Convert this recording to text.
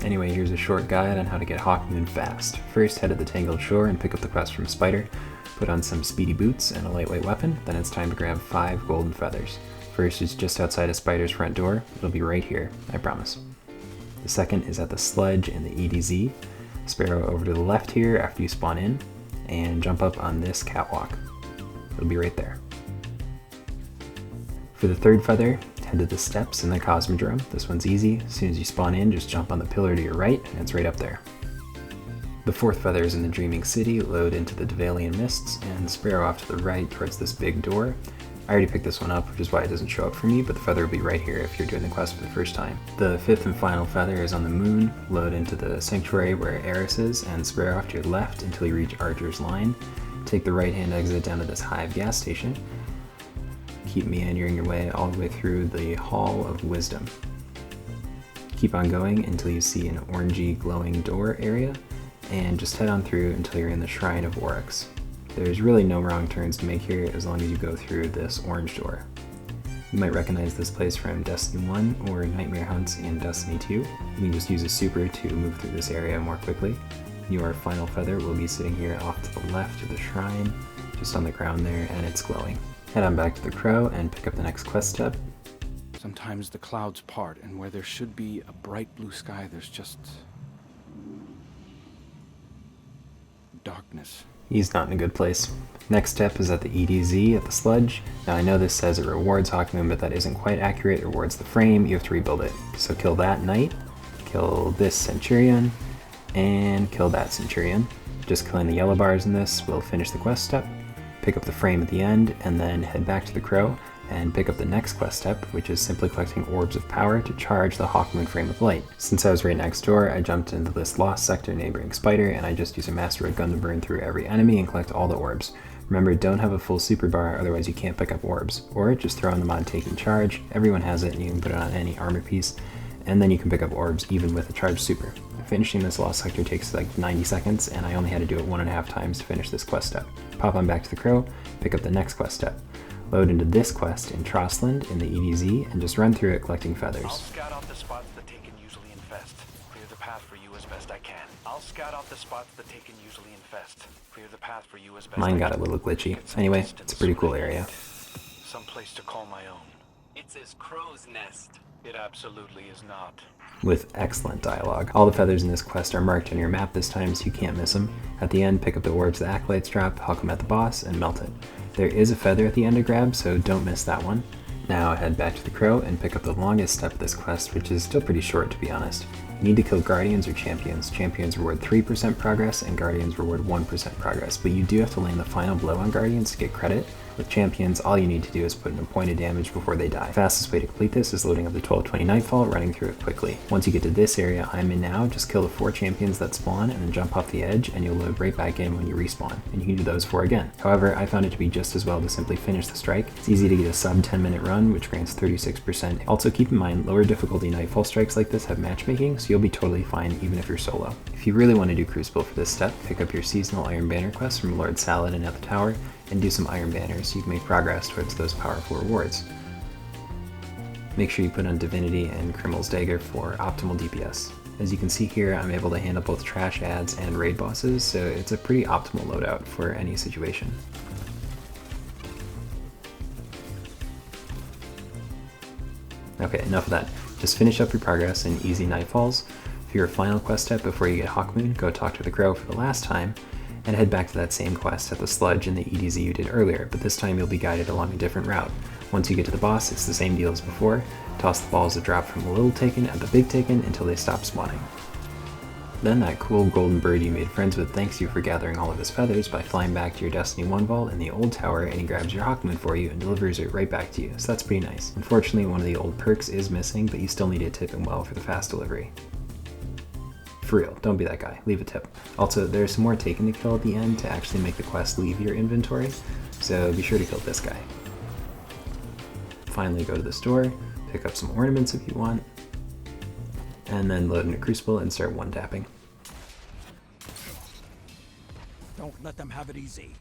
Anyway, here's a short guide on how to get Hawkmoon fast. First, head to the Tangled Shore and pick up the quest from Spider. Put on some speedy boots and a lightweight weapon, then it's time to grab 5 golden feathers. First is just outside of Spider's front door. It'll be right here, I promise. The second is at the sludge in the EDZ. Sparrow over to the left here after you spawn in, and jump up on this catwalk. It'll be right there. For the third feather, head to the steps in the Cosmodrome. This one's easy. As soon as you spawn in, just jump on the pillar to your right, and it's right up there. The fourth feather is in the Dreaming City. Load into the Devalian Mists, and Sparrow off to the right towards this big door. I already picked this one up, which is why it doesn't show up for me, but the feather will be right here if you're doing the quest for the first time. The fifth and final feather is on the moon. Load into the sanctuary where Eris is, and Sparrow off to your left until you reach Archer's Line. Take the right-hand exit down to this Hive gas station. Keep meandering your way all the way through the Hall of Wisdom. Keep on going until you see an orangey glowing door area, and just head on through until you're in the Shrine of Oryx. There's really no wrong turns to make here as long as you go through this orange door. You might recognize this place from Destiny 1 or Nightmare Hunts in Destiny 2. You can just use a super to move through this area more quickly. Your final feather will be sitting here off to the left of the shrine, just on the ground there, and it's glowing. Head on back to the Crow and pick up the next quest step. Sometimes the clouds part, and where there should be a bright blue sky, there's just darkness. He's not in a good place. Next step is at the EDZ at the sludge. Now I know this says it rewards Hawkmoon, but that isn't quite accurate. It rewards the frame. You have to rebuild it. So kill that knight, kill this centurion, and kill that centurion. Just killing the yellow bars in this will finish the quest step. Pick up the frame at the end, and then head back to the Crow and pick up the next quest step, which is simply collecting orbs of power to charge the Hawkmoon frame with light. Since I was right next door, I jumped into this lost sector neighboring Spider, and I just used a Master Red gun to burn through every enemy and collect all the orbs. Remember, don't have a full super bar, otherwise you can't pick up orbs. Or just throw on the mod Taking Charge. Everyone has it, and you can put it on any armor piece, and then you can pick up orbs even with a charged super. Finishing this lost sector takes like 90 seconds, and I only had to do it 1.5 times to finish this quest step. Pop on back to the Crow, pick up the next quest step. Load into this quest in Trostland in the EDZ, and just run through it collecting feathers. I'll scout out the spots that Taken usually infest. Clear the path for you as best I can. I'll scout out the spots that Taken usually infest. Clear the path for you as best Mine I got can. a little glitchy. Anyway, it's a pretty cool area. Some place to call my own. It's his crow's nest. It absolutely is not. With excellent dialogue. All the feathers in this quest are marked on your map this time, so you can't miss them. At the end, pick up the orbs the Acolytes drop, huck them at the boss, and melt it. There is a feather at the end to grab, so don't miss that one. Now head back to the Crow and pick up the longest step of this quest, which is still pretty short to be honest. You need to kill Guardians or Champions. Champions reward 3% progress, and Guardians reward 1% progress, but you do have to land the final blow on Guardians to get credit. With Champions, all you need to do is put in a point of damage before they die. The fastest way to complete this is loading up the 1220 Nightfall, running through it quickly. Once you get to this area I'm in now, just kill the 4 champions that spawn and then jump off the edge, and you'll load right back in when you respawn, and you can do those 4 again. However, I found it to be just as well to simply finish the strike. It's easy to get a sub 10-minute run, which grants 36%. Also keep in mind, lower difficulty Nightfall strikes like this have matchmaking, so you'll be totally fine even if you're solo. If you really want to do Crucible for this step, pick up your seasonal Iron Banner quest from Lord Saladin at the tower, and do some Iron Banners so you can make progress towards those powerful rewards. Make sure you put on Divinity and Criminal's Dagger for optimal DPS. As you can see here, I'm able to handle both trash ads and raid bosses, so it's a pretty optimal loadout for any situation. Okay, enough of that. Just finish up your progress in easy Nightfalls. For your final quest step before you get Hawkmoon, go talk to the Crow for the last time, and head back to that same quest at the sludge in the EDZ you did earlier, but this time you'll be guided along a different route. Once you get to the boss, it's the same deal as before. Toss the balls that drop from the little Taken at the big Taken until they stop spawning. Then that cool golden bird you made friends with thanks you for gathering all of his feathers by flying back to your Destiny 1 vault in the old tower, and he grabs your Hawkmoon for you and delivers it right back to you, so that's pretty nice. Unfortunately, one of the old perks is missing, but you still need to tip him well for the fast delivery. For real, don't be that guy, leave a tip. Also, there's some more Taken to kill at the end to actually make the quest leave your inventory, so be sure to kill this guy. Finally go to the store, pick up some ornaments if you want, and then load in a Crucible and start one-tapping. Don't let them have it easy.